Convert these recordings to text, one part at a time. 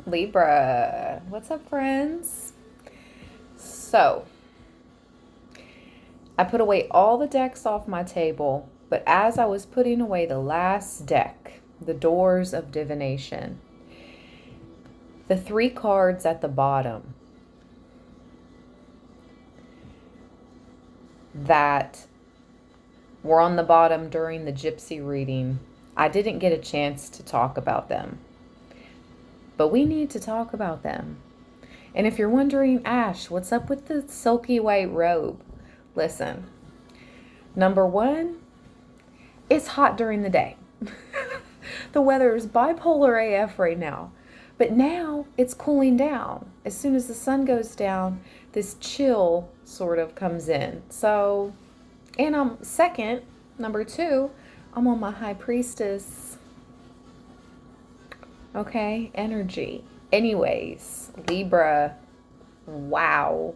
Libra. What's up, friends? So, I put away all the decks off my table, but as I was putting away the last deck, the Doors of Divination, the 3 cards at the bottom that were on the bottom during the Gypsy reading, I didn't get a chance to talk about them. But we need to talk about them. And if you're wondering, Ash, what's up with the silky white robe? Listen, number 1, it's hot during the day. The weather is bipolar AF right now. But now it's cooling down. As soon as the sun goes down, this chill sort of comes in. So, and number 2, I'm on my high priestess. Okay, energy. Anyways, Libra, wow.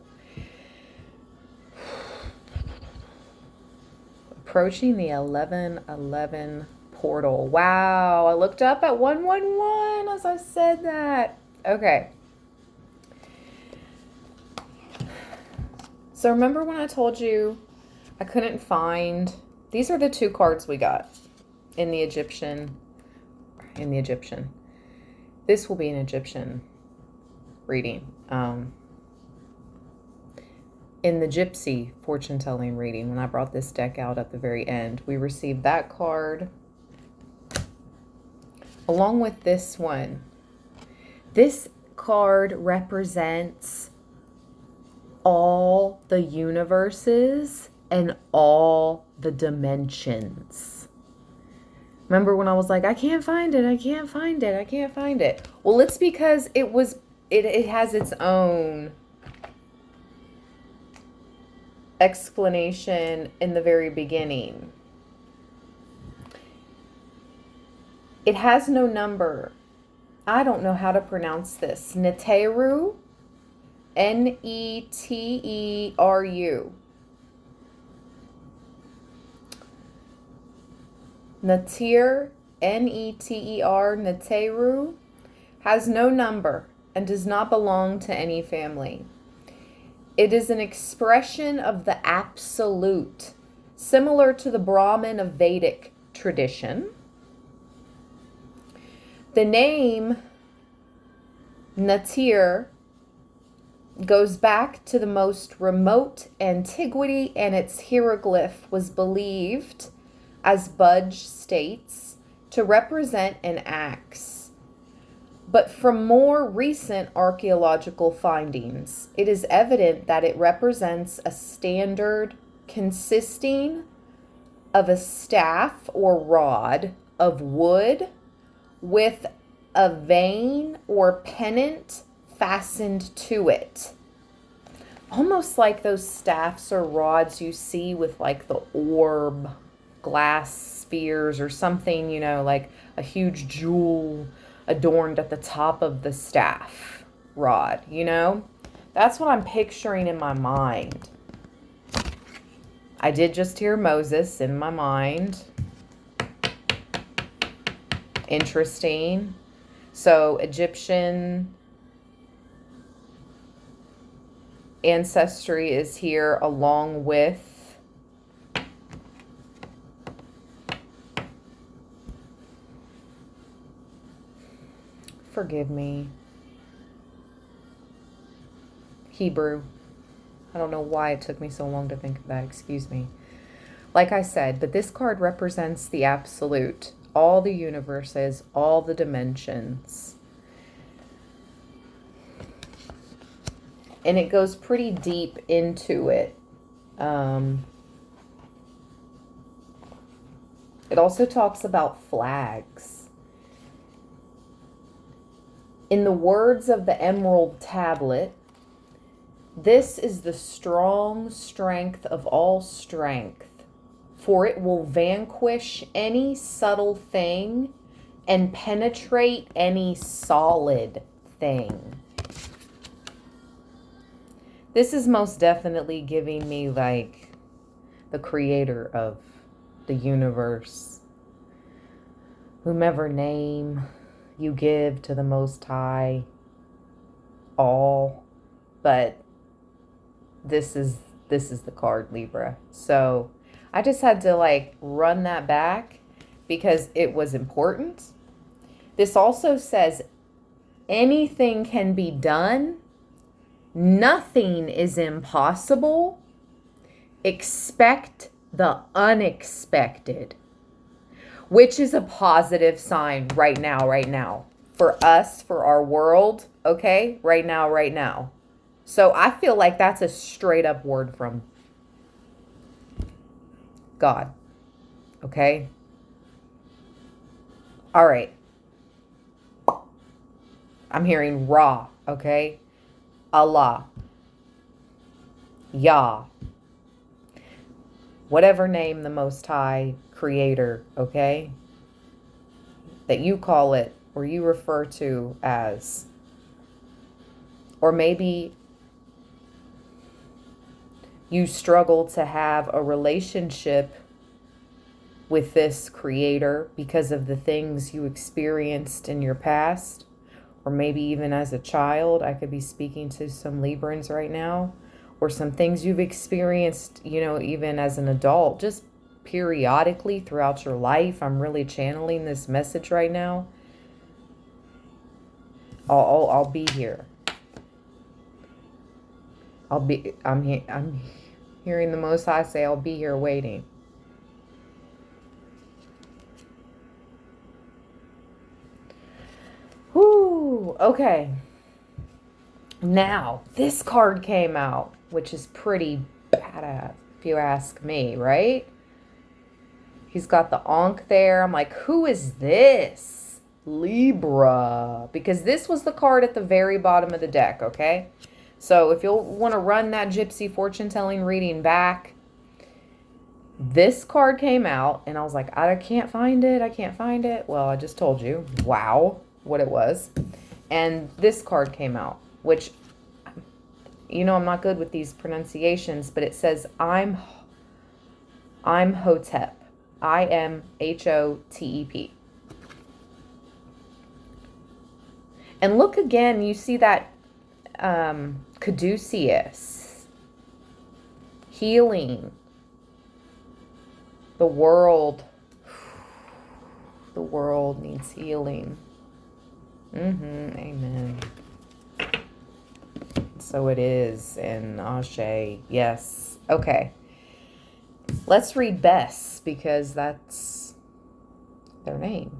Approaching the 1111 portal. Wow, I looked up at 111 as I said that. Okay. So remember when I told you I couldn't find, these are the 2 cards we got in the Egyptian. This will be an Egyptian reading. In the Gypsy fortune-telling reading, when I brought this deck out at the very end, we received that card along with this one. This card represents all the universes and all the dimensions. Remember when I was like, I can't find it. Well, it's because it has its own explanation in the very beginning. It has no number. I don't know how to pronounce this. Neteru, Neteru. Neter, Neter, Neteru, has no number and does not belong to any family. It is an expression of the absolute, similar to the Brahman of Vedic tradition. The name Natir goes back to the most remote antiquity, and its hieroglyph was believed, as Budge states, to represent an axe. But from more recent archaeological findings, it is evident that it represents a standard consisting of a staff or rod of wood with a vein or pennant fastened to it. Almost like those staffs or rods you see with like the orb glass spheres or something, like a huge jewel adorned at the top of the staff rod, That's what I'm picturing in my mind. I did just hear Moses in my mind. Interesting. So Egyptian ancestry is here along with forgive me, Hebrew. I don't know why it took me so long to think of that. Excuse me. Like I said, but this card represents the absolute, all the universes, all the dimensions. And it goes pretty deep into it. It also talks about flags. In the words of the Emerald Tablet, this is the strong strength of all strength, for it will vanquish any subtle thing and penetrate any solid thing. This is most definitely giving me like the creator of the universe, whomever name you give to the Most High, all, but this is the card, Libra. So I just had to like run that back because it was important. This also says anything can be done. Nothing is impossible. Expect the unexpected, which is a positive sign right now, for us, for our world, okay? Right now. So I feel like that's a straight up word from God, okay? All right. I'm hearing Ra, okay? Allah, Yah, whatever name the Most High Creator, okay, that you call it or you refer to as. Or maybe you struggle to have a relationship with this Creator because of the things you experienced in your past, or maybe even as a child. I could be speaking to some Librans right now, or some things you've experienced, even as an adult, just periodically throughout your life. I'm really channeling this message right now. I'll be here. I'm hearing the Most High say, I'll be here waiting. Whoo, okay. Now, this card came out, which is pretty badass, if you ask me, right? He's got the Ankh there. I'm like, who is this? Libra. Because this was the card at the very bottom of the deck, okay? So if you'll want to run that Gypsy fortune telling reading back, this card came out and I was like, I can't find it. Well, I just told you, wow, what it was. And this card came out, which, I'm not good with these pronunciations, but it says, I'm Hotep. I am Hotep. And look again, you see that caduceus, healing, the world needs healing. Amen. So it is, and Ashe, yes. Okay. Let's read Bess, because that's their name.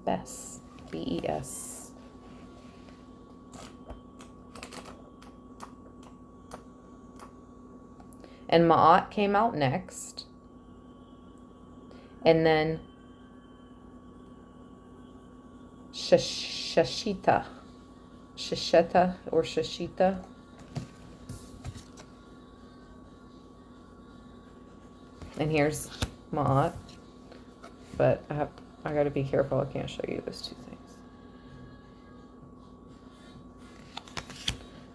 Bess. Bes. And Ma'at came out next. And then Shashita. Or Shashita. And here's Ma'at. But I got to be careful. I can't show you those two things.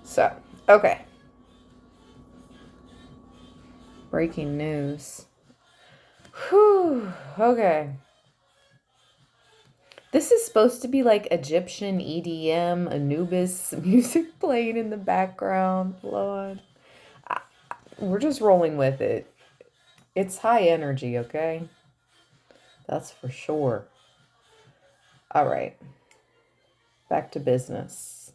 So, okay. Breaking news. Whew. Okay. This is supposed to be like Egyptian EDM, Anubis music playing in the background. Lord. We're just rolling with it. It's high energy, okay? That's for sure. All right. Back to business.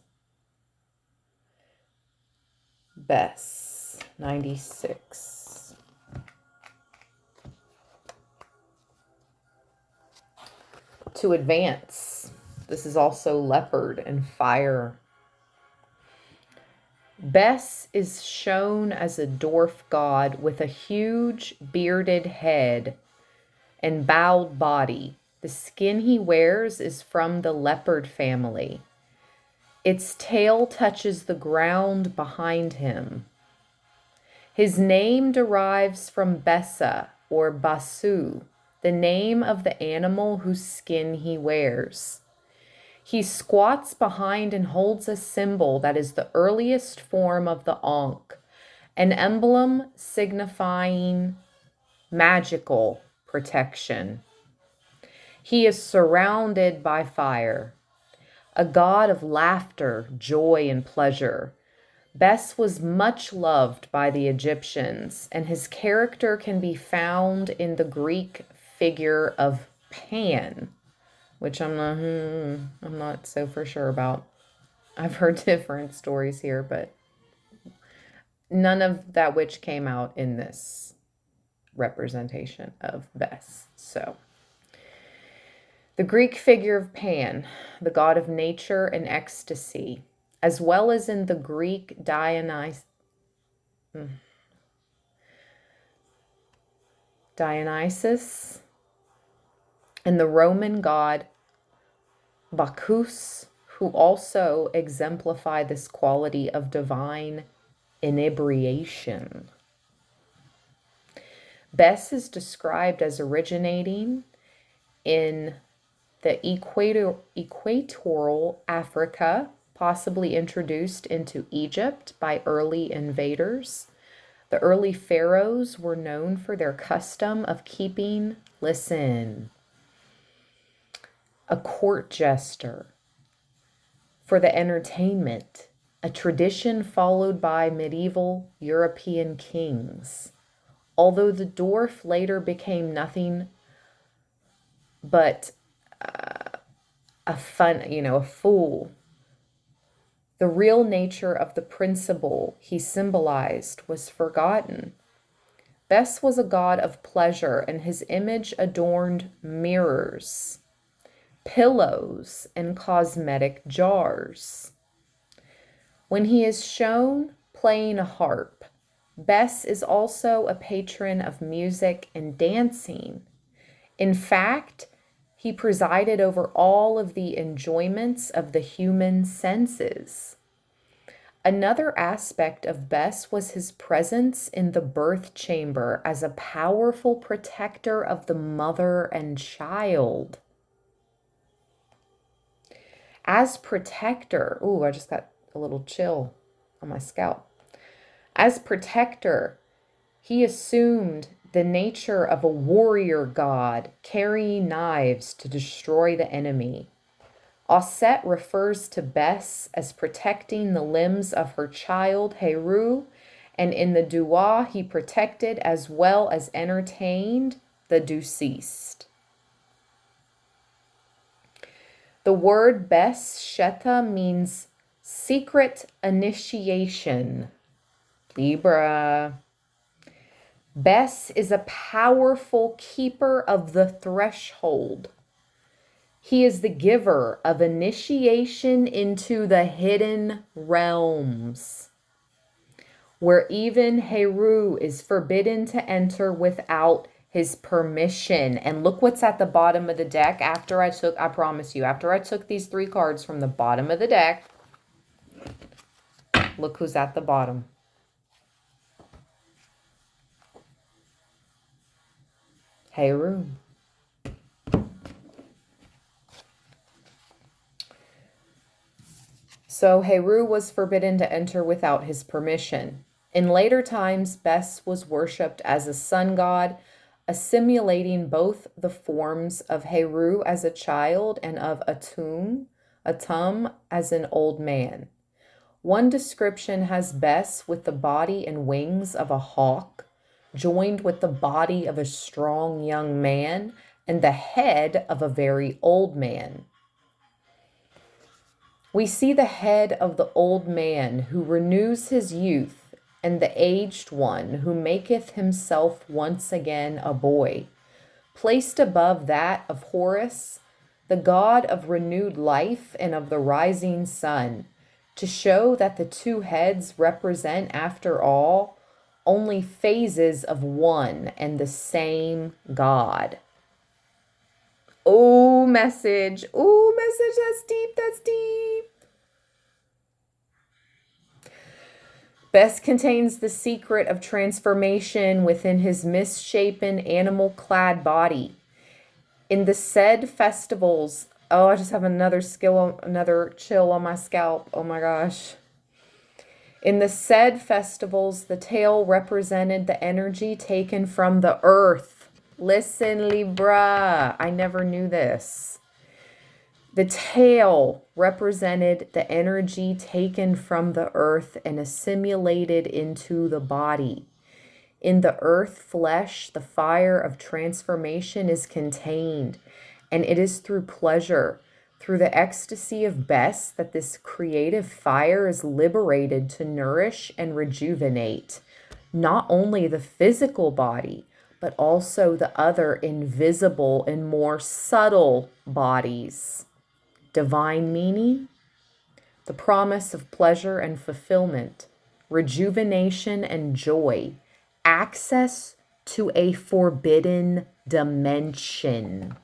Bess, 96. To advance. This is also leopard and fire. Bess is shown as a dwarf god with a huge bearded head and bowed body. The skin he wears is from the leopard family. Its tail touches the ground behind him. His name derives from Bessa or Basu, the name of the animal whose skin he wears. He squats behind and holds a symbol that is the earliest form of the Ankh, an emblem signifying magical protection. He is surrounded by fire. a god of laughter, joy, and pleasure. Bes was much loved by the Egyptians, and his character can be found in the Greek figure of Pan, which I'm not so for sure about. I've heard different stories here, but none of that which came out in this representation of Bes. So, the Greek figure of Pan, the god of nature and ecstasy, as well as in the Greek Dionysus, and the Roman god Bacchus, who also exemplify this quality of divine inebriation. Bes is described as originating in the equatorial Africa, possibly introduced into Egypt by early invaders. The early pharaohs were known for their custom of keeping, listen, a court jester for the entertainment, a tradition followed by medieval European kings. Although the dwarf later became nothing but a fool, the real nature of the principle he symbolized was forgotten. Bes was a god of pleasure, and his image adorned mirrors, pillows, and cosmetic jars. When he is shown playing a harp, Bes is also a patron of music and dancing. In fact, he presided over all of the enjoyments of the human senses. Another aspect of Bes was his presence in the birth chamber as a powerful protector of the mother and child. As protector, I just got a little chill on my scalp. As protector, he assumed the nature of a warrior god carrying knives to destroy the enemy. Osset refers to Bes as protecting the limbs of her child Heru, and in the Dua he protected as well as entertained the deceased. The word Bes Sheta means secret initiation. Libra. Bes is a powerful keeper of the threshold. He is the giver of initiation into the hidden realms, where even Heru is forbidden to enter without his permission. And look what's at the bottom of the deck after I took these 3 cards from the bottom of the deck. Look who's at the bottom. Heru. So Heru was forbidden to enter without his permission. In later times, Bes was worshipped as a sun god, assimilating both the forms of Heru as a child and of Atum as an old man. One description has Bes with the body and wings of a hawk, joined with the body of a strong young man and the head of a very old man. We see the head of the old man who renews his youth, and the aged one who maketh himself once again a boy, placed above that of Horus, the god of renewed life and of the rising sun, to show that the 2 heads represent, after all, only phases of one and the same God. Message. That's deep. Bes contains the secret of transformation within his misshapen, animal-clad body. In the said festivals, I just have another chill on my scalp. Oh my gosh. In the said festivals, the tail represented the energy taken from the earth. Listen, Libra. I never knew this. The tail represented the energy taken from the earth and assimilated into the body. In the earth flesh, the fire of transformation is contained, and it is through pleasure, through the ecstasy of best, that this creative fire is liberated to nourish and rejuvenate not only the physical body, but also the other invisible and more subtle bodies. Divine meaning, the promise of pleasure and fulfillment, rejuvenation and joy, access to a forbidden dimension.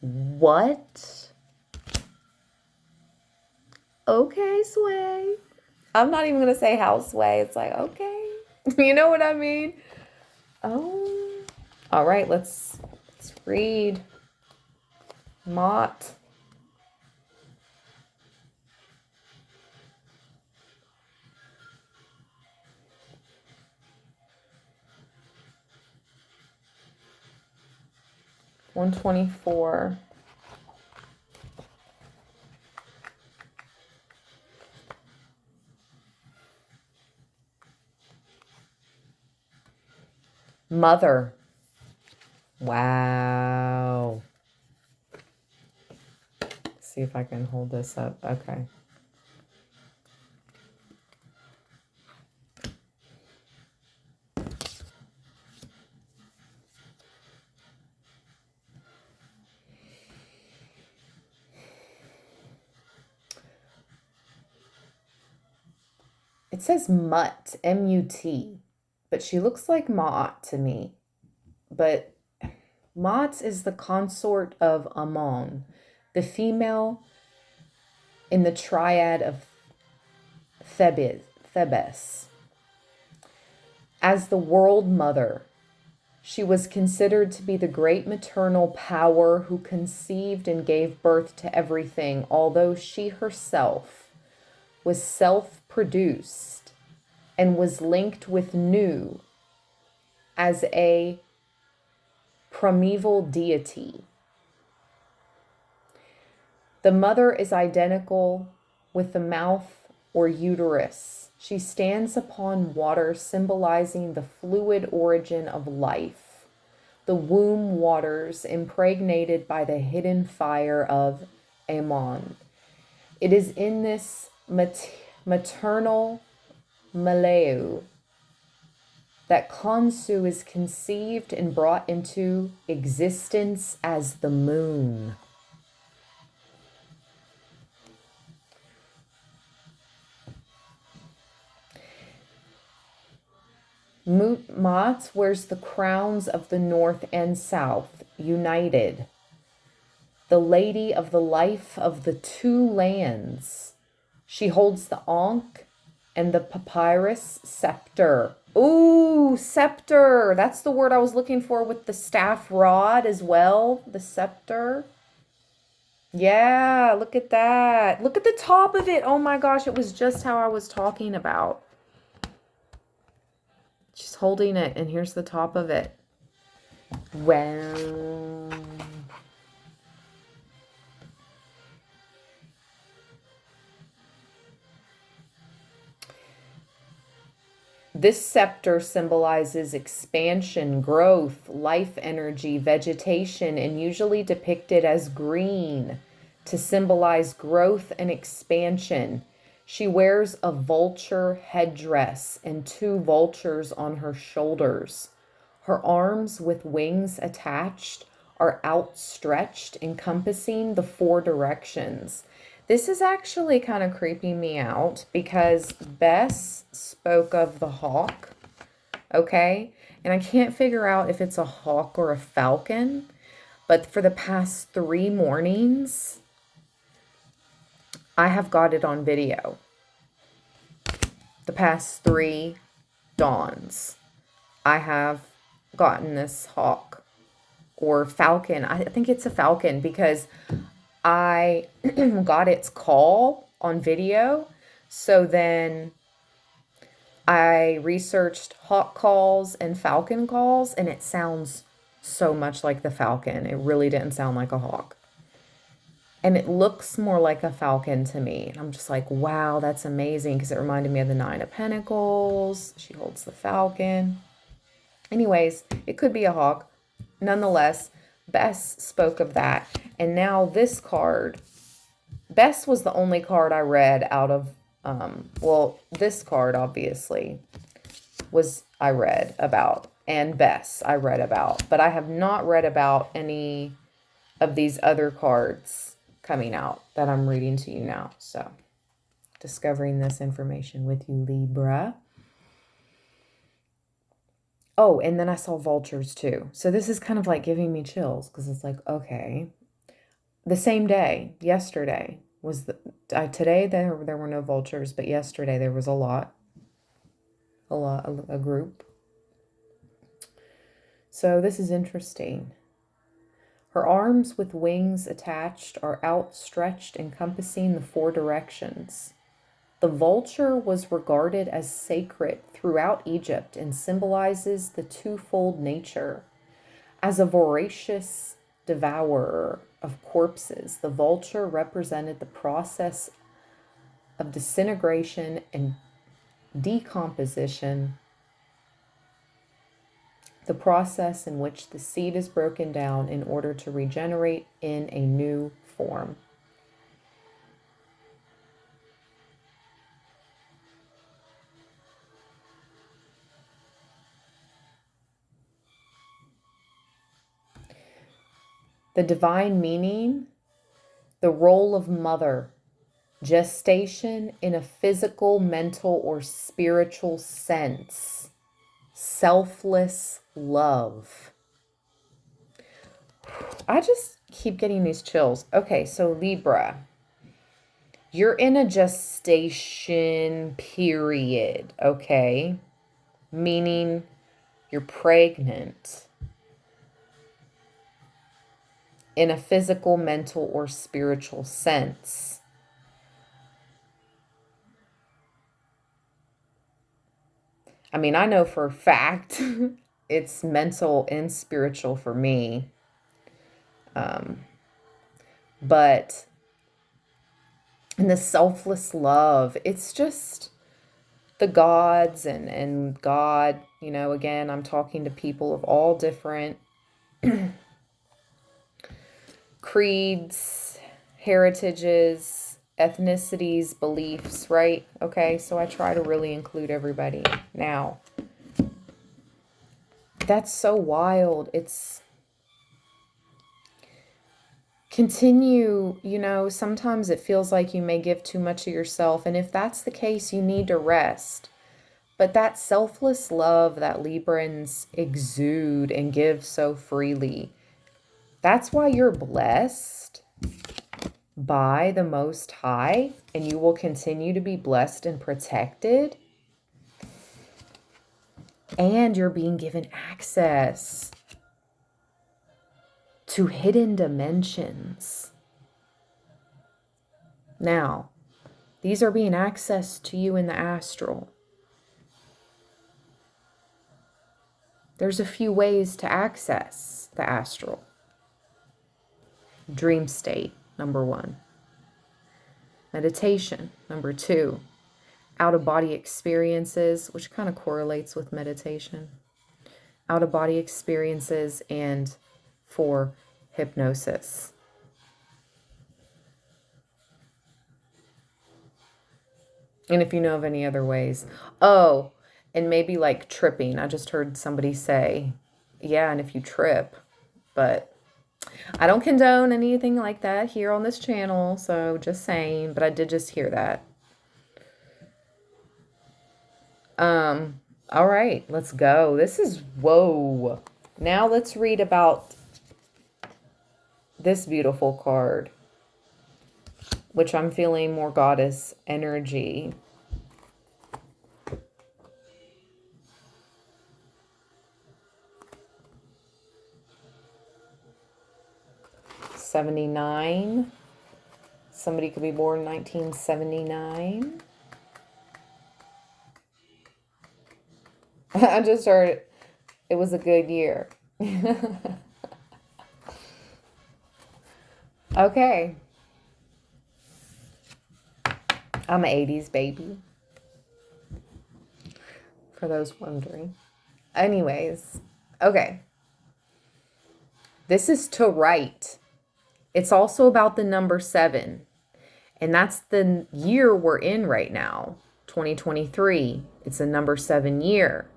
What? Okay, Sway. I'm not even going to say how Sway. It's like, okay. You know what I mean? Oh. All right, let's read. Mott. $124. Mother. Wow. Let's see if I can hold this up. Okay. It says Mutt, M-U-T, but she looks like Ma'at to me. But Ma'at is the consort of Amon, the female in the triad of Thebes. As the world mother, she was considered to be the great maternal power who conceived and gave birth to everything, although she herself was self-produced and was linked with Nu as a primeval deity. The mother is identical with the mouth or uterus. She stands upon water, symbolizing the fluid origin of life, the womb waters impregnated by the hidden fire of Amon. It is in this maternal milieu that Khonsu is conceived and brought into existence as the moon. Ma'at wears the crowns of the north and south, united. The lady of the life of the two lands. She holds the Ankh and the papyrus scepter. Ooh, scepter. That's the word I was looking for with the staff rod as well. The scepter. Yeah, look at that. Look at the top of it. Oh my gosh, it was just how I was talking about. She's holding it, and here's the top of it. Wow. This scepter symbolizes expansion, growth, life energy, vegetation, and usually depicted as green to symbolize growth and expansion. She wears a vulture headdress and two vultures on her shoulders. Her arms with wings attached are outstretched, encompassing the four directions. This is actually kind of creeping me out because Bess spoke of the hawk, okay? And I can't figure out if it's a hawk or a falcon, but for the past 3 mornings, I have got it on video. The past 3 dawns, I have gotten this hawk or falcon. I think it's a falcon because I got its call on video. So then I researched hawk calls and falcon calls, and it sounds so much like the falcon. It really didn't sound like a hawk. And it looks more like a falcon to me. And I'm just like, wow, that's amazing, because it reminded me of the Nine of Pentacles. She holds the falcon. Anyways, it could be a hawk. Nonetheless, Bess spoke of that. And now this card, Bess was the only card I read out of, well, this card obviously I read about. And Bess I read about. But I have not read about any of these other cards coming out that I'm reading to you now. So, discovering this information with you, Libra. Oh, and then I saw vultures too. So this is kind of like giving me chills, because it's like, okay. The same day, yesterday, was today there were no vultures, but yesterday there was a group. So this is interesting. Her arms with wings attached are outstretched, encompassing the four directions. The vulture was regarded as sacred throughout Egypt and symbolizes the twofold nature. As a voracious devourer of corpses, the vulture represented the process of disintegration and decomposition, the process in which the seed is broken down in order to regenerate in a new form. The divine meaning, the role of mother, gestation in a physical, mental, or spiritual sense, selfless love. I just keep getting these chills. Okay, so Libra, you're in a gestation period, okay? Meaning you're pregnant in a physical, mental, or spiritual sense. I mean, I know for a fact it's mental and spiritual for me. But in the selfless love, it's just the gods and God, you know, again, I'm talking to people of all different creeds, heritages, ethnicities, beliefs, right? Okay, so I try to really include everybody. Now, that's so wild. It's continue, you know, sometimes it feels like you may give too much of yourself. And if that's the case, you need to rest. But that selfless love that Librans exude and give so freely, that's why you're blessed by the Most High, and you will continue to be blessed and protected. And you're being given access to hidden dimensions. Now, these are being accessed to you in the astral. There's a few ways to access the astral. Dream state, number 1. Meditation, number 2. Out-of-body experiences, which kind of correlates with meditation. Out-of-body experiences, and 4, hypnosis. And if you know of any other ways. Oh, and maybe like tripping. I just heard somebody say, yeah, and if you trip. But I don't condone anything like that here on this channel. So just saying, but I did just hear that. All right, let's go. This is, whoa. Now let's read about this beautiful card, which I'm feeling more goddess energy. '79. Somebody could be born in 1979. I just heard it was a good year. Okay. I'm an 80s baby, for those wondering. Anyways, okay. This is to write. It's also about the number 7. And that's the year we're in right now, 2023. It's a number 7 year.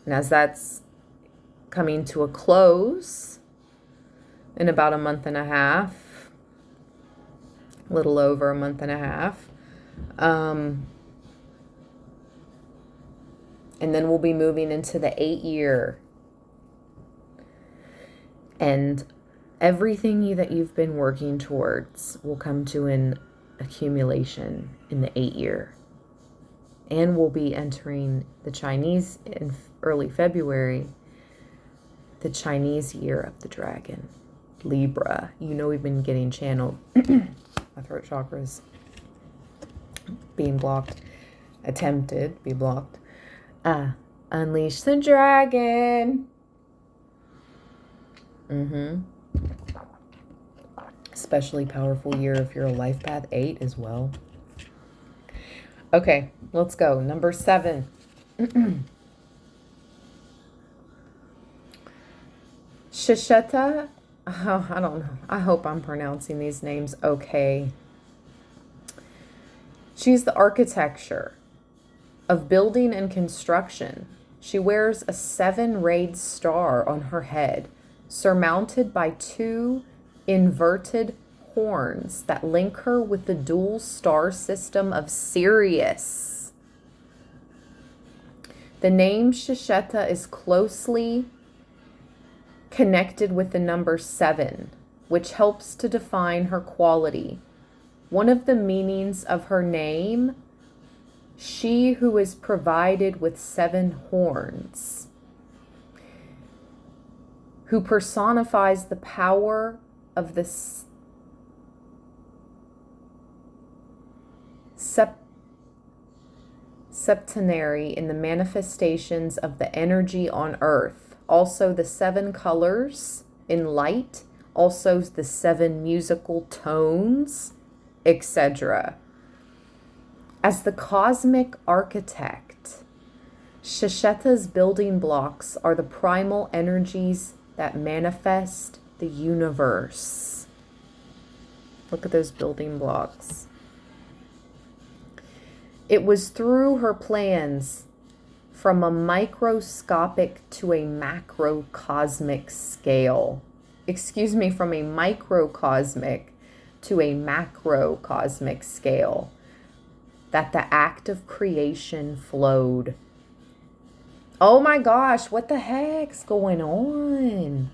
And as that's coming to a close in about a month and a half, a little over a month and a half, and then we'll be moving into the 8 year. And everything that you've been working towards will come to an accumulation in the 8 year. And we'll be entering the Chinese in early February, the Chinese year of the dragon, Libra. You know, we've been getting channeled. My throat chakra's being blocked. Attempted to be blocked. Unleash the dragon. Especially powerful year if you're a life path 8 as well. Okay, let's go. Number 7. Shisheta. Oh, I don't know. I hope I'm pronouncing these names okay. She's the architecture of building and construction. She wears a 7-rayed star on her head, surmounted by 2 inverted horns that link her with the dual star system of Sirius. The name Shisheta is closely connected with the number 7, which helps to define her quality. One of the meanings of her name, she who is provided with 7 horns, who personifies the power of the septenary in the manifestations of the energy on earth. Also the 7 colors in light, also the 7 musical tones, etc. As the cosmic architect, Shisheta's building blocks are the primal energies that manifest the universe. Look at those building blocks. It was through her plans from a microscopic to a macrocosmic scale. Excuse me, from a microcosmic to a macrocosmic scale, that the act of creation flowed. Oh my gosh, what the heck's going on?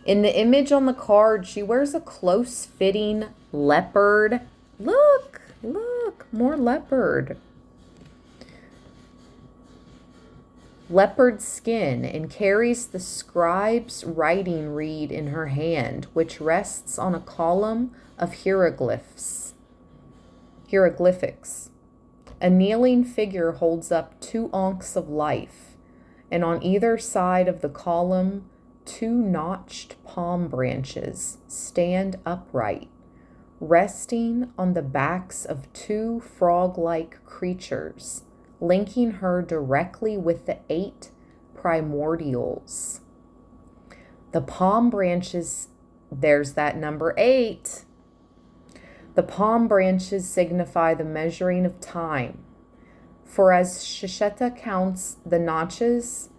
In the image on the card, she wears a close-fitting leopard. Look, more leopard. Leopard skin, and carries the scribe's writing reed in her hand, which rests on a column of hieroglyphics. A kneeling figure holds up 2 ankhs of life, and on either side of the column, 2 notched palm branches stand upright, resting on the backs of 2 frog-like creatures, linking her directly with the 8 primordials. The palm branches, there's that number 8. The palm branches signify the measuring of time. For as Shisheta counts the notches,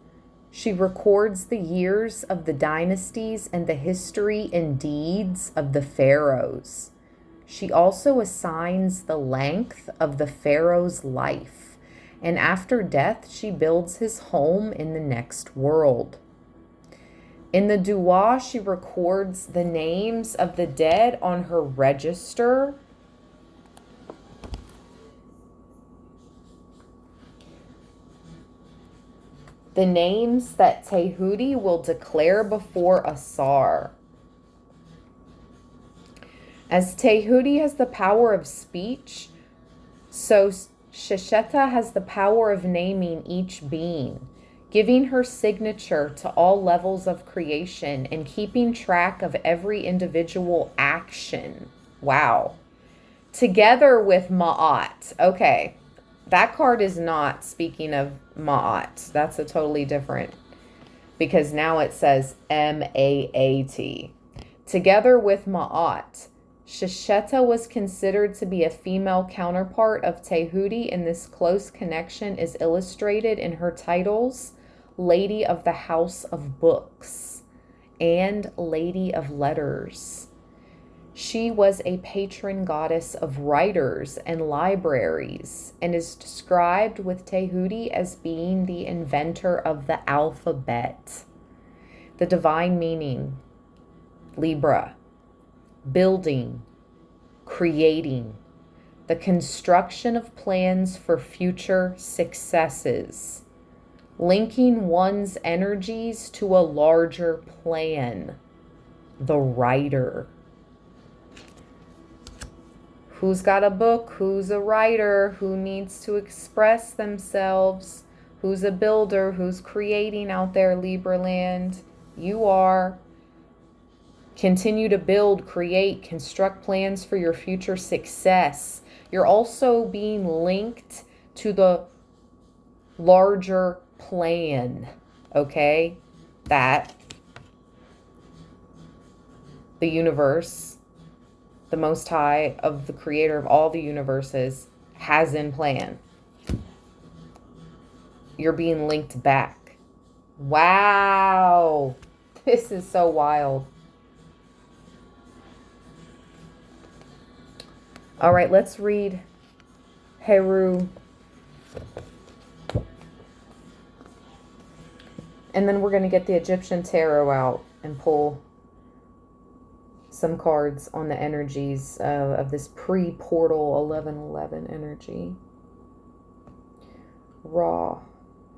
she records the years of the dynasties and the history and deeds of the pharaohs. She also assigns the length of the pharaoh's life, and after death, she builds his home in the next world. In the Dua, she records the names of the dead on her register. The names that Tehuti will declare before Asar. As Tehuti has the power of speech, so Shisheta has the power of naming each being, giving her signature to all levels of creation and keeping track of every individual action. Wow. Together with Ma'at. Okay. That card is not speaking of Ma'at. That's a totally different, because now it says M-A-A-T. Together with Ma'at, Shisheta was considered to be a female counterpart of Tehuti, and this close connection is illustrated in her titles, Lady of the House of Books and Lady of Letters. She was a patron goddess of writers and libraries, and is described with Tehuti as being the inventor of the alphabet. The divine meaning, Libra, building, creating, the construction of plans for future successes, linking one's energies to a larger plan, the writer. Who's got a book? Who's a writer? Who needs to express themselves? Who's a builder? Who's creating out there, Libra land? You are. Continue to build, create, construct plans for your future success. You're also being linked to the larger plan, okay? That the universe, the Most High, of the creator of all the universes, has in plan. You're being linked back. Wow. This is so wild. All right, let's read Heru. And then we're going to get the Egyptian tarot out and pull some cards on the energies of this pre-portal 1111 energy. Ra,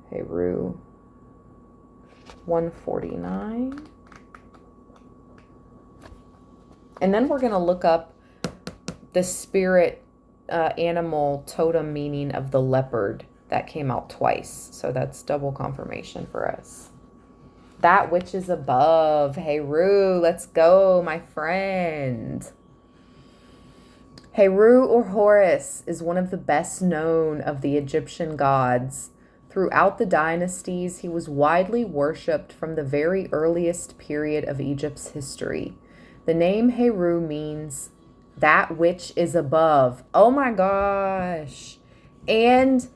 Heru, 149. And then we're going to look up the spirit animal totem meaning of the leopard that came out twice. So that's double confirmation for us. That which is above. Heru, let's go, my friend. Heru, or Horus, is one of the best known of the Egyptian gods. Throughout the dynasties, he was widely worshipped from the very earliest period of Egypt's history. The name Heru means that which is above. Oh my gosh. And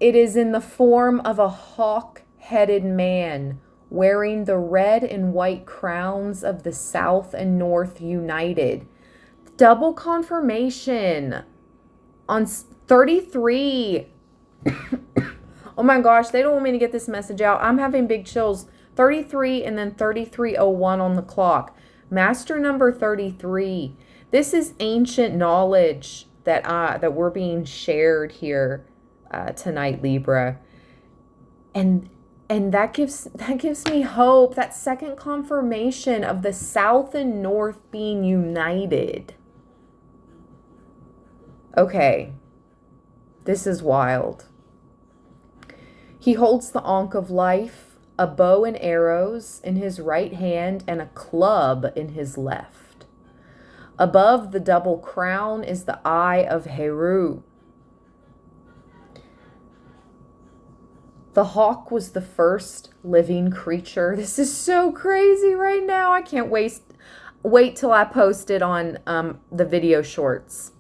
it is in the form of a hawk-headed man wearing the red and white crowns of the South and North united. Double confirmation on 33. Oh my gosh, they don't want me to get this message out. I'm having big chills. 33 and then 3301 on the clock. Master number 33. This is ancient knowledge that we're being shared here tonight, Libra. And that gives me hope. That second confirmation of the South and North being united. Okay. This is wild. He holds the Ankh of Life, a bow and arrows in his right hand, and a club in his left. Above the double crown is the eye of Heru. The hawk was the first living creature. This is so crazy right now. I can't wait till I post it on the video shorts.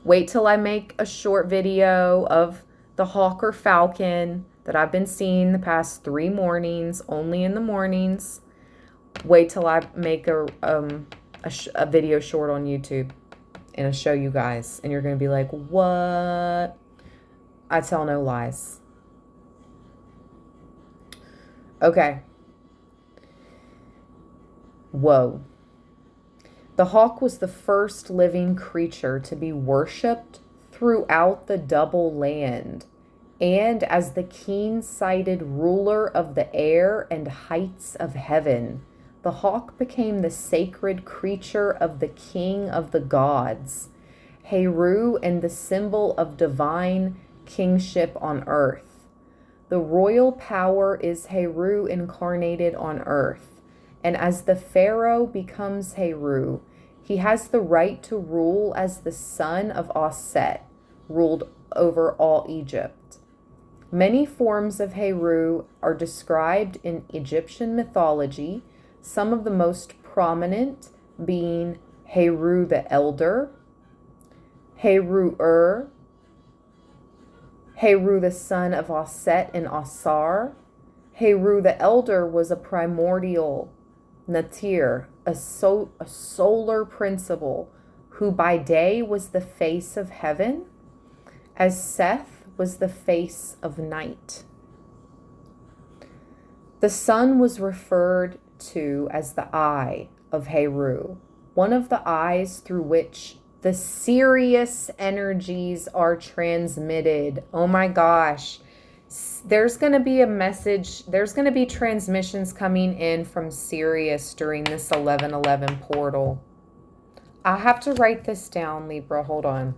Wait till I make a short video of the hawk or falcon that I've been seeing the past 3 mornings, only in the mornings. Wait till I make a video short on YouTube and I'll show you guys. And you're going to be like, what? I tell no lies. Okay. Whoa. The hawk was the first living creature to be worshipped throughout the double land, and as the keen-sighted ruler of the air and heights of heaven, the hawk became the sacred creature of the king of the gods, Heru, and the symbol of divine kingship on earth. The royal power is Heru incarnated on earth, and as the pharaoh becomes Heru, He has the right to rule as the son of Osset ruled over all Egypt. Many forms of Heru are described in Egyptian mythology, some of the most prominent being Heru the Elder, Heru Heru the son of Osset and Osar. Heru the Elder was a primordial Natir, a solar principle, who by day was the face of heaven, as Seth was the face of night. The sun was referred to as the eye of Heru, one of the eyes through which the Sirius energies are transmitted. Oh my gosh. There's going to be a message. There's going to be transmissions coming in from Sirius during this 1111 portal. I have to write this down, Libra. Hold on.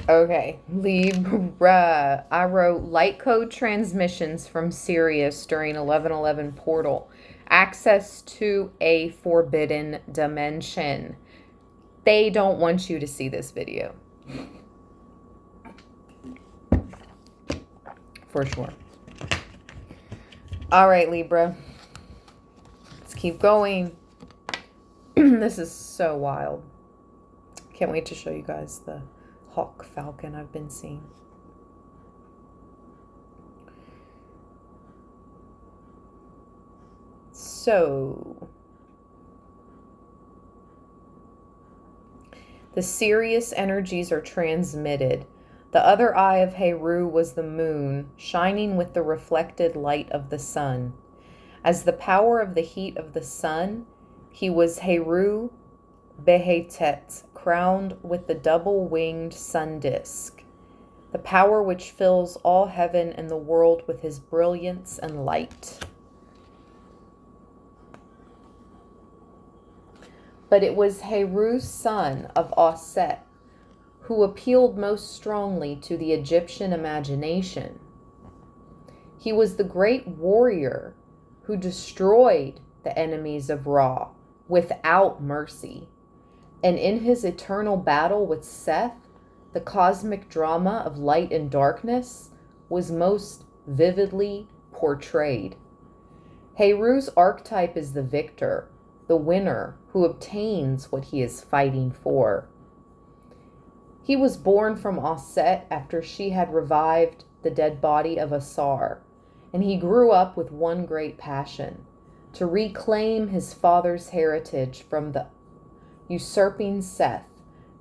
Okay, Libra. I wrote light code transmissions from Sirius during 1111 portal. Access to a forbidden dimension. They don't want you to see this video. For sure. All right, Libra. Let's keep going. This is so wild. Can't wait to show you guys the hawk falcon I've been seeing. So, the Sirius energies are transmitted. The other eye of Heru was the moon, shining with the reflected light of the sun. As the power of the heat of the sun, he was Heru Behetet, crowned with the double-winged sun disk, the power which fills all heaven and the world with his brilliance and light. But it was Heru, son of Osset, who appealed most strongly to the Egyptian imagination. He was the great warrior who destroyed the enemies of Ra without mercy. And in his eternal battle with Seth, the cosmic drama of light and darkness was most vividly portrayed. Heru's archetype is the victor, the winner who obtains what he is fighting for. He was born from Osset after she had revived the dead body of Asar, and he grew up with one great passion, to reclaim his father's heritage from the usurping Seth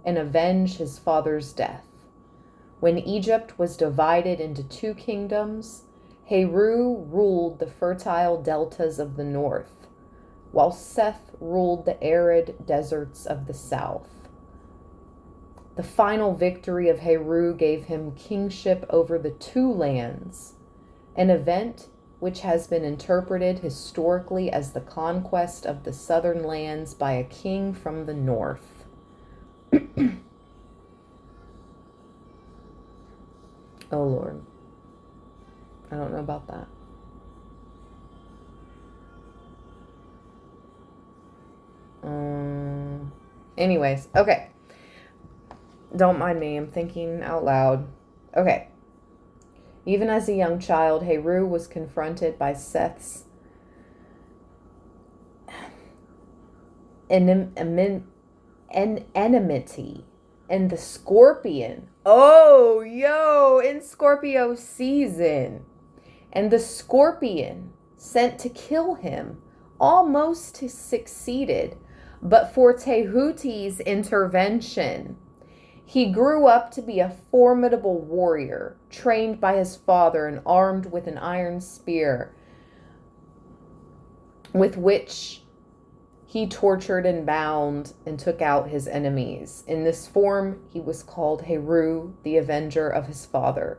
and avenge his father's death. When Egypt was divided into two kingdoms, Heru ruled the fertile deltas of the north, while Seth ruled the arid deserts of the south. The final victory of Heru gave him kingship over the two lands, an event which has been interpreted historically as the conquest of the southern lands by a king from the north. Oh Lord, I don't know about that. Anyways, okay. Don't mind me, I'm thinking out loud. Okay. Even as a young child, Heru was confronted by Seth's enmity and the scorpion. Oh, yo, in Scorpio season. And the scorpion sent to kill him almost succeeded, but for Tehuti's intervention, he grew up to be a formidable warrior, trained by his father and armed with an iron spear, with which he tortured and bound and took out his enemies. In this form, he was called Heru, the avenger of his father.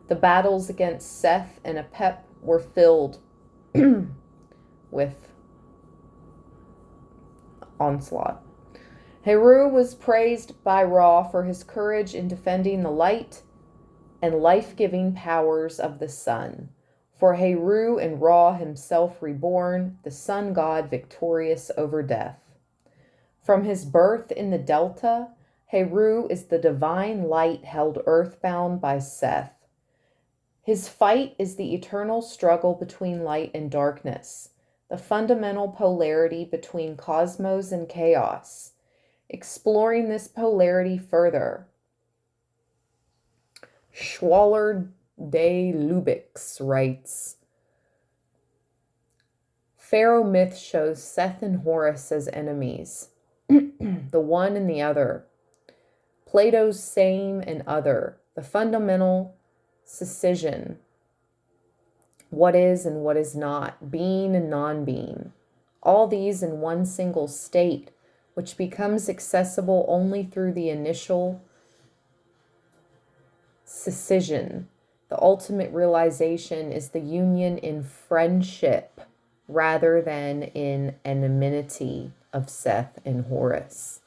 The battles against Seth and Apep were filled with onslaught. Heru was praised by Ra for his courage in defending the light and life-giving powers of the sun. For Heru and Ra himself reborn, the sun god victorious over death. From his birth in the Delta, Heru is the divine light held earthbound by Seth. His fight is the eternal struggle between light and darkness, the fundamental polarity between cosmos and chaos. Exploring this polarity further, Schwaller de Lubix writes, Pharaoh myth shows Seth and Horus as enemies, the one and the other. Plato's same and other, the fundamental scission, what is and what is not, being and non-being, all these in one single state, which becomes accessible only through the initial scission. The ultimate realization is the union in friendship rather than in enmity of Seth and Horus.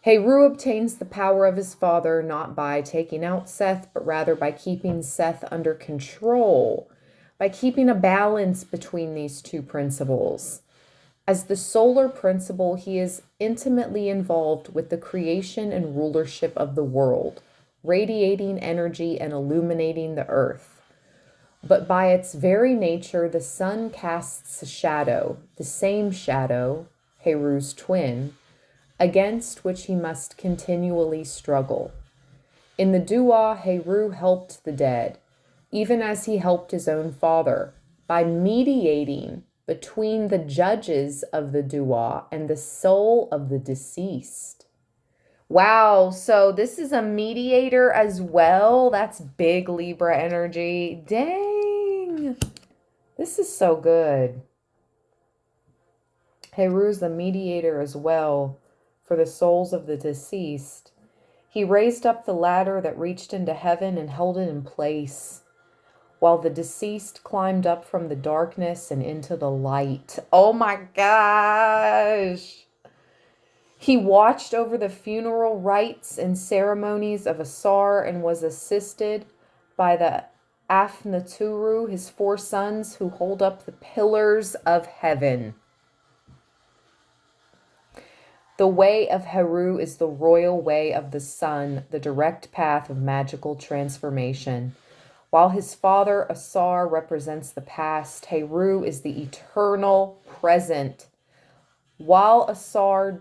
Heru obtains the power of his father not by taking out Seth, but rather by keeping Seth under control, by keeping a balance between these two principles. As the solar principle, he is intimately involved with the creation and rulership of the world, radiating energy and illuminating the earth. But by its very nature, the sun casts a shadow, the same shadow, Heru's twin, against which he must continually struggle. In the Dua, Heru helped the dead, even as he helped his own father, by mediating between the judges of the Dua and the soul of the deceased. Wow, so this is a mediator as well. That's big Libra energy. Dang. This is so good. Heru's the mediator as well for the souls of the deceased. He raised up the ladder that reached into heaven and held it in place, while the deceased climbed up from the darkness and into the light. Oh my gosh! He watched over the funeral rites and ceremonies of Asar and was assisted by the Afnaturu, his 4 sons, who hold up the pillars of heaven. The way of Heru is the royal way of the sun, the direct path of magical transformation. While his father Asar represents the past, Heru is the eternal present. While Asar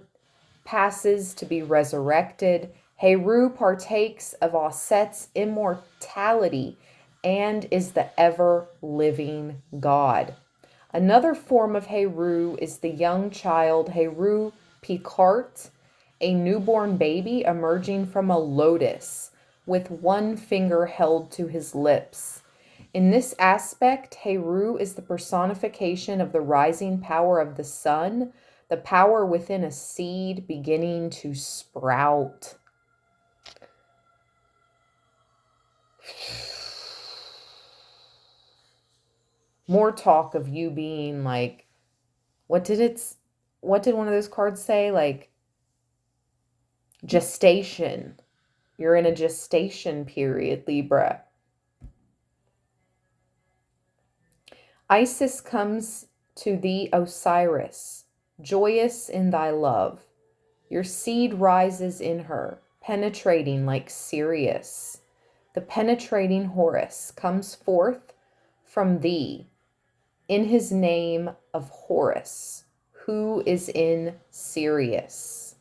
passes to be resurrected, Heru partakes of Aset's immortality and is the ever-living God. Another form of Heru is the young child Heru Picart, a newborn baby emerging from a lotus with one finger held to his lips. In this aspect, Heru is the personification of the rising power of the sun, the power within a seed beginning to sprout. More talk of you being like, what did one of those cards say? Like, gestation. You're in a gestation period, Libra. Isis comes to thee, Osiris, joyous in thy love. Your seed rises in her, penetrating like Sirius. The penetrating Horus comes forth from thee in his name of Horus, who is in Sirius.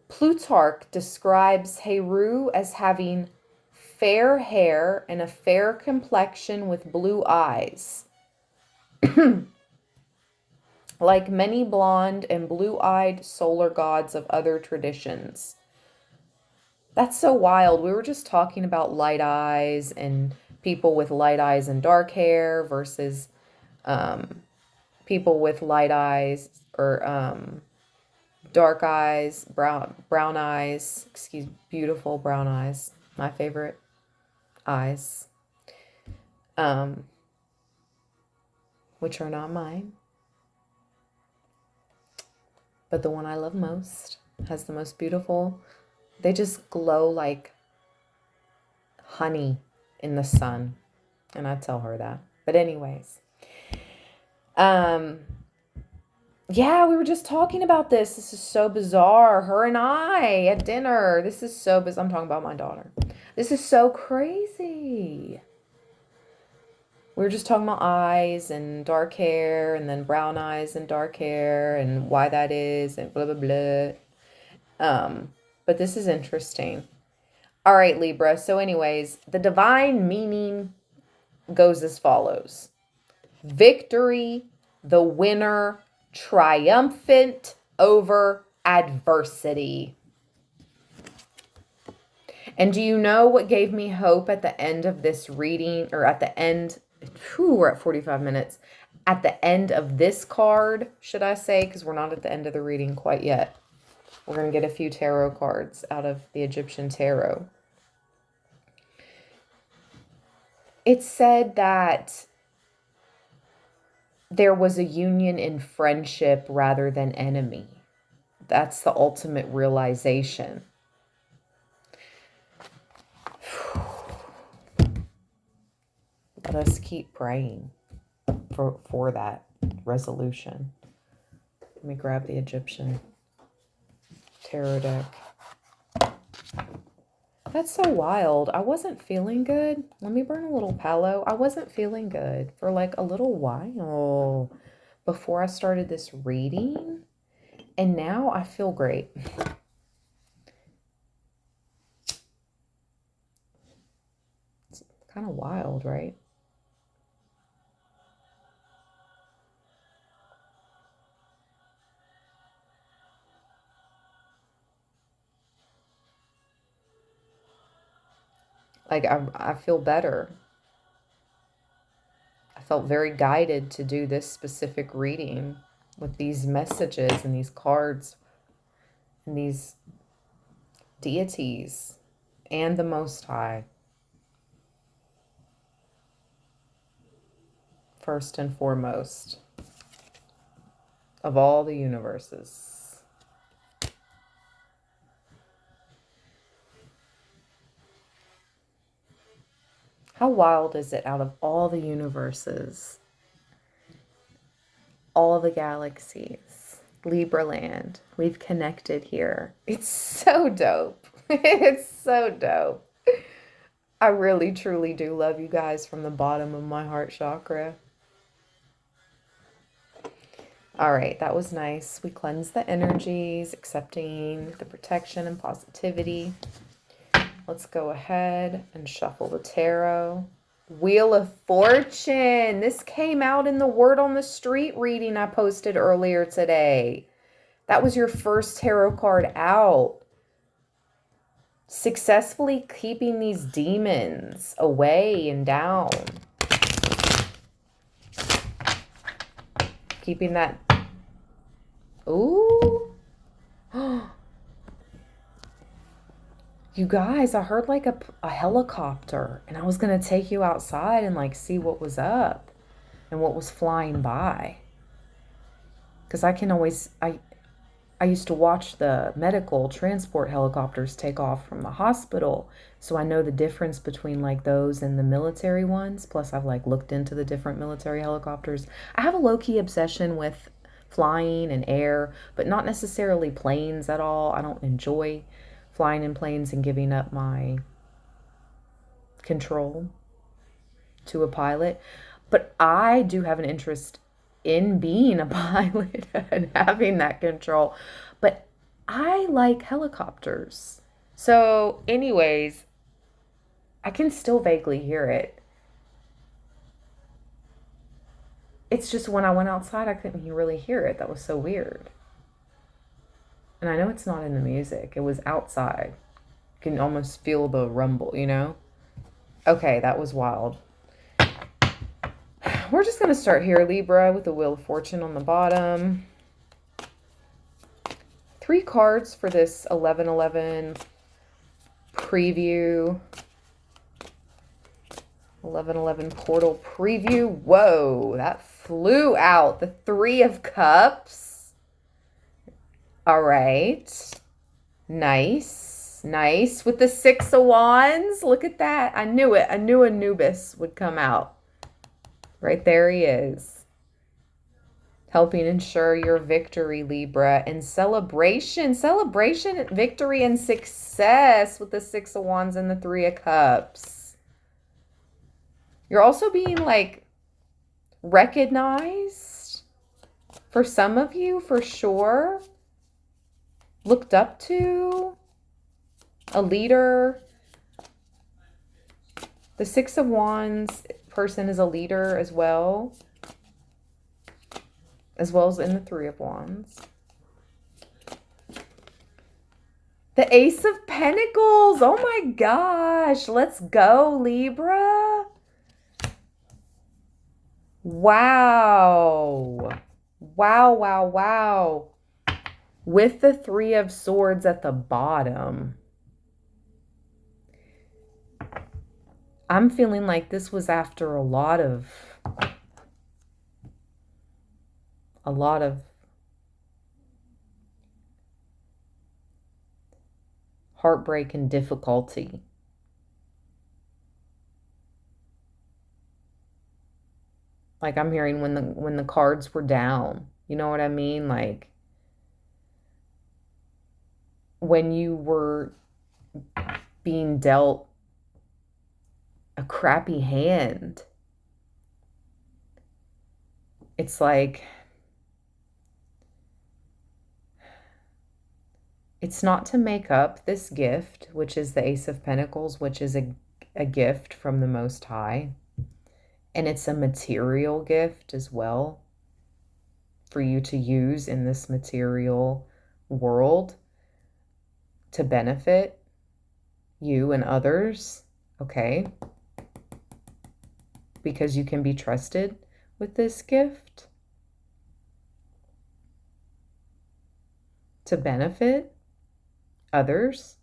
Plutarch describes Heru as having fair hair and a fair complexion with blue eyes. Like many blonde and blue-eyed solar gods of other traditions. That's so wild. We were just talking about light eyes and people with light eyes and dark hair versus people with light eyes or dark eyes, brown eyes, beautiful brown eyes. My favorite eyes. Which are not mine. But the one I love most has the most beautiful, they just glow like honey. in the sun. And I tell her that. But anyways, yeah, we were just talking about this. This is so bizarre. Her and I at dinner. This is so bizarre. I'm talking about my daughter. This is so crazy. We were just talking about eyes and dark hair and then brown eyes and dark hair and why that is and blah, blah, blah. But this is interesting. All right, Libra. So anyways, the divine meaning goes as follows. Victory, the winner, triumphant over adversity. And do you know what gave me hope at the end of this reading, or at the end, we're at 45 minutes. At the end of this card, should I say, because we're not at the end of the reading quite yet. We're going to get a few tarot cards out of the Egyptian tarot. It said that there was a union in friendship rather than enemy. That's the ultimate realization. Let us keep praying for that resolution. Let me grab the Egyptian tarot deck. That's so wild. I wasn't feeling good. Let me burn a little palo. I wasn't feeling good for like a little while before I started this reading. And now I feel great. It's kind of wild, right? Like, I feel better. I felt very guided to do this specific reading with these messages and these cards and these deities and the Most High. First and foremost of all the universes. How wild is it, out of all the universes, all the galaxies, Libra land, we've connected here. It's so dope. It's so dope. I really, truly do love you guys from the bottom of my heart chakra. All right, that was nice. We cleansed the energies, accepting the protection and positivity. Let's go ahead and shuffle the tarot. Wheel of Fortune. This came out in the Word on the Street reading I posted earlier today. That was your first tarot card out. Successfully keeping these demons away and down. Keeping that... Ooh. You guys, I heard like a helicopter, and I was going to take you outside and like see what was up and what was flying by. Because I can always, I used to watch the medical transport helicopters take off from the hospital. So I know the difference between like those and the military ones. Plus I've like looked into the different military helicopters. I have a low-key obsession with flying and air, but not necessarily planes at all. I don't enjoy flying in planes and giving up my control to a pilot. But I do have an interest in being a pilot and having that control. But I like helicopters. So anyways, I can still vaguely hear it. It's just when I went outside, I couldn't really hear it. That was so weird. And I know it's not in the music. It was outside. You can almost feel the rumble, you know? Okay, that was wild. We're just going to start here, Libra, with the Wheel of Fortune on the bottom. 3 cards for this 11/11 preview. 11/11 portal preview. Whoa, that flew out. The 3 of Cups. All right. Nice. Nice. With the Six of Wands. Look at that. I knew it. I knew Anubis would come out. Right there he is. Helping ensure your victory, Libra. And celebration. Celebration, victory, and success with the Six of Wands and the Three of Cups. You're also being like recognized for some of you, for sure. Looked up to. A leader. The Six of Wands person is a leader as well as in the Three of Wands. The Ace of Pentacles. Oh my gosh. Let's go, Libra. Wow. Wow, wow, wow. With the Three of Swords at the bottom. I'm feeling like this was after a lot of heartbreak and difficulty. Like I'm hearing when the cards were down. You know what I mean? Like when you were being dealt a crappy hand. It's like it's not to make up this gift, which is the Ace of Pentacles, which is a gift from the Most High. And it's a material gift as well for you to use in this material world to benefit you and others, okay? Because you can be trusted with this gift to benefit others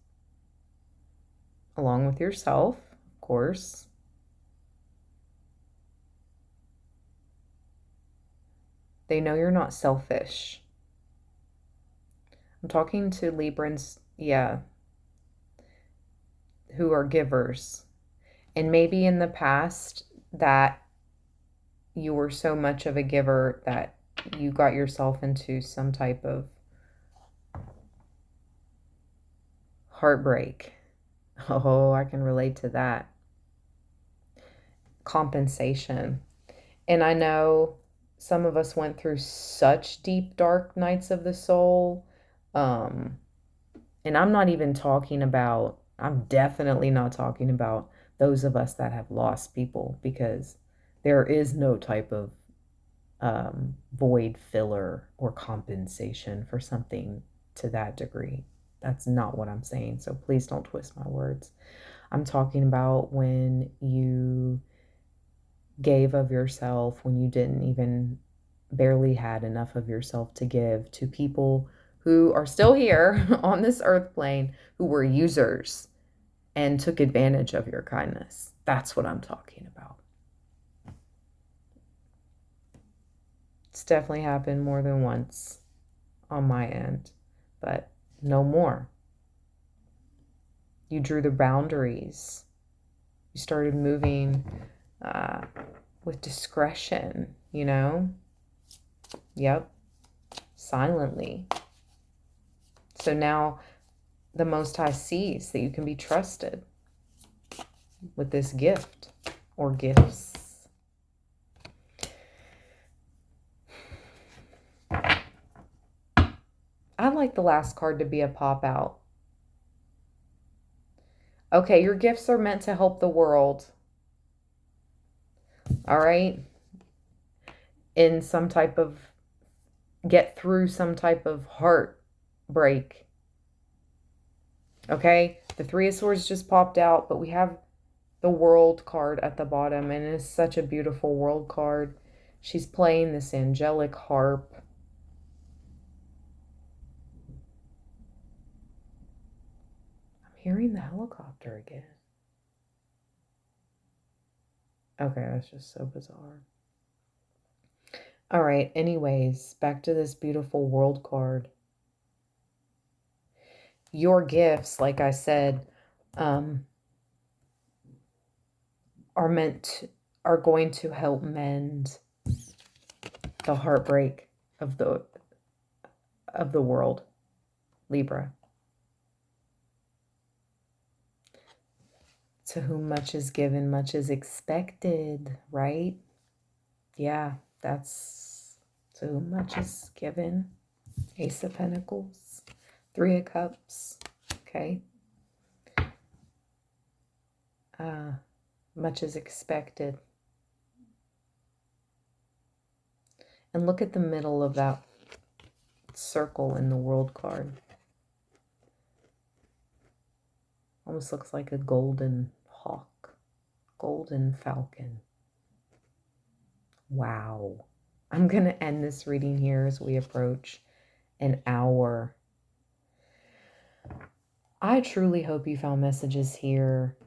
along with yourself, of course. They know you're not selfish. I'm talking to Librans, yeah, who are givers. And maybe in the past that you were so much of a giver that you got yourself into some type of heartbreak. Oh, I can relate to that. Compensation. And I know some of us went through such deep, dark nights of the soul. And I'm not even talking about, I'm definitely not talking about those of us that have lost people, because there is no type of void filler or compensation for something to that degree. That's not what I'm saying. So please don't twist my words. I'm talking about when you gave of yourself, when you didn't even barely had enough of yourself to give to people who are still here on this earth plane, who were users and took advantage of your kindness. That's what I'm talking about. It's definitely happened more than once on my end, but no more. You drew the boundaries. You started moving with discretion, you know? Yep. Silently. So now the Most High sees that you can be trusted with this gift or gifts. I'd like the last card to be a pop out. Okay, your gifts are meant to help the world. All right? In some type of, get through some type of heartbreak. Okay? The Three of Swords just popped out, but we have the World card at the bottom, and it's such a beautiful World card. She's playing this angelic harp. I'm hearing the helicopter again. Okay, that's just so bizarre. All right, anyways, back to this beautiful World card. your gifts, like I said, are going to help mend the heartbreak of the world, Libra. To whom much is given, much is expected, right? Yeah, that's to whom much is given. Ace of Pentacles, Three of Cups, okay. Much is expected. And look at the middle of that circle in the World card. Almost looks like a golden hawk, golden falcon. Wow. I'm going to end this reading here as we approach an hour. I truly hope you found messages here.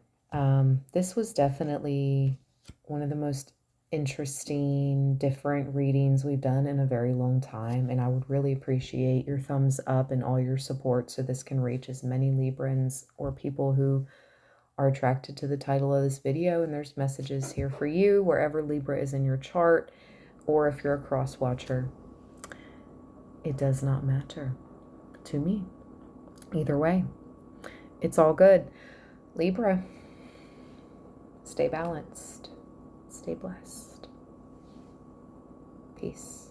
This was definitely one of the most interesting, different readings we've done in a very long time. And I would really appreciate your thumbs up and all your support so this can reach as many Librans or people who are attracted to the title of this video. And there's messages here for you wherever Libra is in your chart, or if you're a cross watcher. It does not matter to me. Either way, it's all good. Libra, stay balanced, stay blessed. Peace.